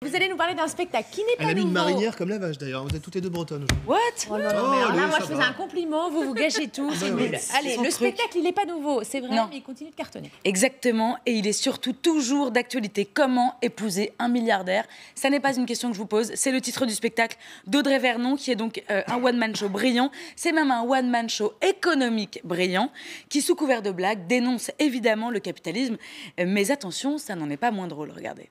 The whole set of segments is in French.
Vous allez nous parler d'un spectacle qui n'est pas nouveau. Elle a mis une marinière comme la vache d'ailleurs, vous êtes toutes les deux bretonnes. What? Oh non, non, mais alors là, moi je ça faisais va. un compliment, vous vous gâchez tout. Allez, le spectacle il n'est pas nouveau, c'est vrai, mais il continue de cartonner. Exactement, et il est surtout toujours d'actualité. Comment épouser un milliardaire? Ça n'est pas une question que je vous pose, c'est le titre du spectacle d'Audrey Vernon, qui est donc un one-man show brillant. C'est même un one-man show économique brillant, qui sous couvert de blagues dénonce évidemment le capitalisme. Mais attention, ça n'en est pas moins drôle, regardez.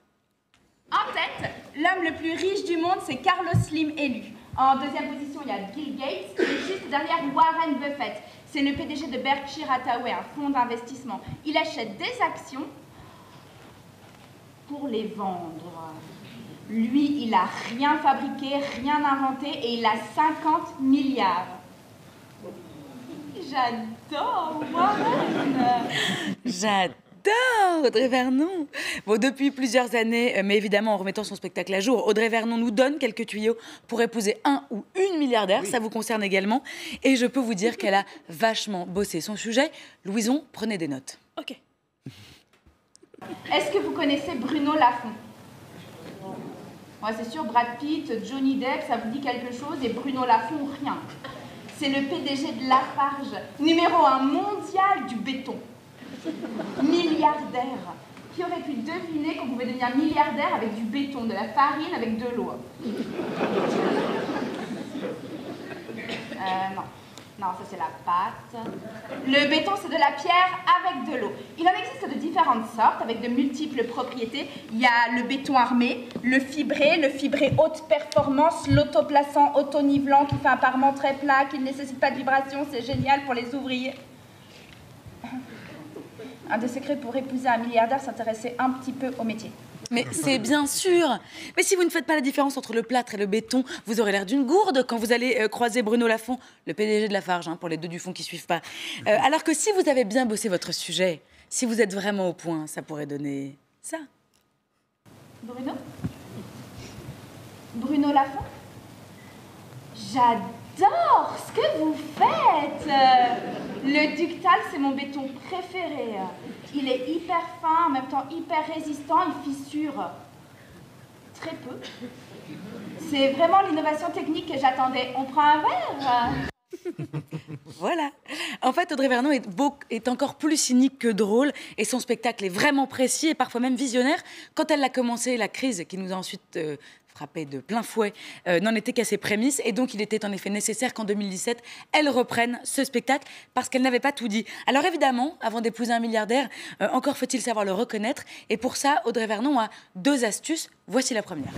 En tête, l'homme le plus riche du monde, c'est Carlos Slim élu. En deuxième position, il y a Bill Gates, et juste derrière Warren Buffett. C'est le PDG de Berkshire Hathaway, un fonds d'investissement. Il achète des actions pour les vendre. Lui, il n'a rien fabriqué, rien inventé, et il a 50 milliards. J'adore Warren. J'adore Audrey Vernon. Bon, depuis plusieurs années, mais évidemment en remettant son spectacle à jour, Audrey Vernon nous donne quelques tuyaux pour épouser un ou une milliardaire. Oui. Ça vous concerne également. Et je peux vous dire qu'elle a vachement bossé son sujet. Louison, prenez des notes. Ok. Est-ce que vous connaissez Bruno Lafont? Ouais, c'est sûr, Brad Pitt, Johnny Depp, ça vous dit quelque chose, et Bruno Lafont, rien. C'est le PDG de Lafarge, numéro 1 mondial du béton. Milliardaire. Qui aurait pu deviner qu'on pouvait devenir milliardaire avec du béton, de la farine, avec de l'eau? Non. Non, ça c'est la pâte. Le béton, c'est de la pierre avec de l'eau. Il en existe de différentes sortes, avec de multiples propriétés. Il y a le béton armé, le fibré haute performance, l'autoplaçant, auto-nivelant, qui fait un parement très plat, qui ne nécessite pas de vibration, c'est génial pour les ouvriers. Un des secrets pour épouser un milliardaire, s'intéresser un petit peu au métier. Mais c'est bien sûr. Mais si vous ne faites pas la différence entre le plâtre et le béton, vous aurez l'air d'une gourde quand vous allez croiser Bruno Lafont, le PDG de Lafarge, pour les deux du fond qui suivent pas. Alors que si vous avez bien bossé votre sujet, si vous êtes vraiment au point, ça pourrait donner ça. Bruno Lafont? J'adore ce que vous faites. Le ductal, c'est mon béton préféré. Il est hyper fin, en même temps hyper résistant, il fissure très peu. C'est vraiment l'innovation technique que j'attendais. On prend un verre? Voilà. En fait, Audrey Vernon est encore plus cynique que drôle, et son spectacle est vraiment précis et parfois même visionnaire. Quand elle l'a commencé, la crise qui nous a ensuite frappé de plein fouet n'en était qu'à ses prémices, et donc il était en effet nécessaire qu'en 2017, elle reprenne ce spectacle parce qu'elle n'avait pas tout dit. Alors évidemment, avant d'épouser un milliardaire, encore faut-il savoir le reconnaître, et pour ça, Audrey Vernon a 2 astuces. Voici la première.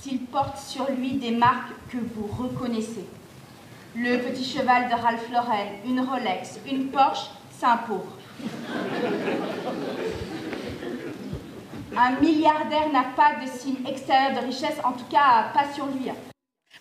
Il porte sur lui des marques que vous reconnaissez. Le petit cheval de Ralph Lauren, une Rolex, une Porsche, c'est un pauvre. Un milliardaire n'a pas de signe extérieur de richesse, en tout cas pas sur lui.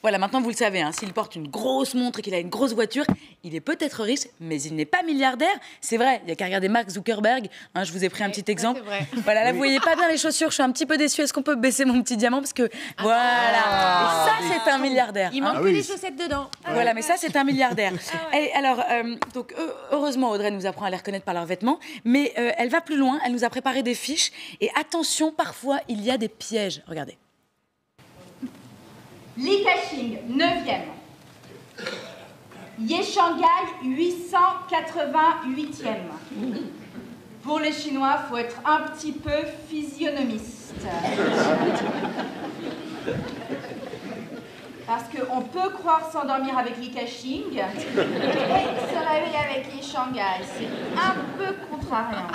Voilà, maintenant vous le savez, hein, s'il porte une grosse montre et qu'il a une grosse voiture, il est peut-être riche, mais il n'est pas milliardaire. C'est vrai, il n'y a qu'à regarder Mark Zuckerberg. Hein, je vous ai pris un petit exemple. Voilà, là, vous voyez pas bien les chaussures, je suis un petit peu déçue. Est-ce qu'on peut baisser mon petit diamant? Parce que, voilà, et ça, c'est un milliardaire. Il manque que les chaussettes dedans. Voilà, mais ça, c'est un milliardaire. Et alors, donc, heureusement, Audrey nous apprend à les reconnaître par leurs vêtements, mais elle va plus loin, elle nous a préparé des fiches. Et attention, parfois, il y a des pièges. Regardez. Li Ka-shing, 9e. Ye Shanghai, 888e. Pour les Chinois, il faut être un petit peu physionomiste. Parce qu'on peut croire s'endormir avec Li Ka-shing et se réveiller avec Ye Shanghai. C'est un peu contrariant.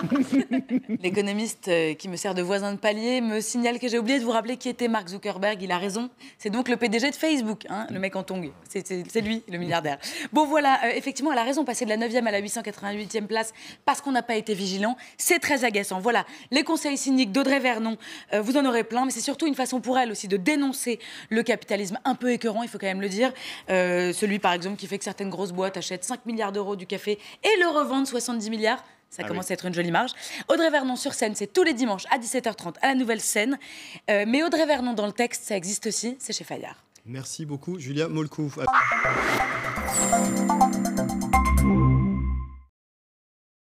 L'économiste qui me sert de voisin de palier me signale que j'ai oublié de vous rappeler qui était Mark Zuckerberg. Il a raison. C'est donc le PDG de Facebook, hein, le mec en tongs. C'est lui, le milliardaire. Bon, voilà, effectivement, elle a raison. Passer de la 9e à la 888e place parce qu'on n'a pas été vigilant, c'est très agaçant. Voilà, les conseils cyniques d'Audrey Vernon, vous en aurez plein, mais c'est surtout une façon pour elle aussi de dénoncer le capitalisme un peu écœurant, il faut quand même le dire. Celui, par exemple, qui fait que certaines grosses boîtes achètent 5 milliards d'euros du café et le revendent 70 milliards. Ça commence à être une jolie marge. Audrey Vernon sur scène, c'est tous les dimanches à 17h30 à la Nouvelle Scène. Mais Audrey Vernon dans le texte, ça existe aussi, c'est chez Fayard. Merci beaucoup, Julia Molkouf.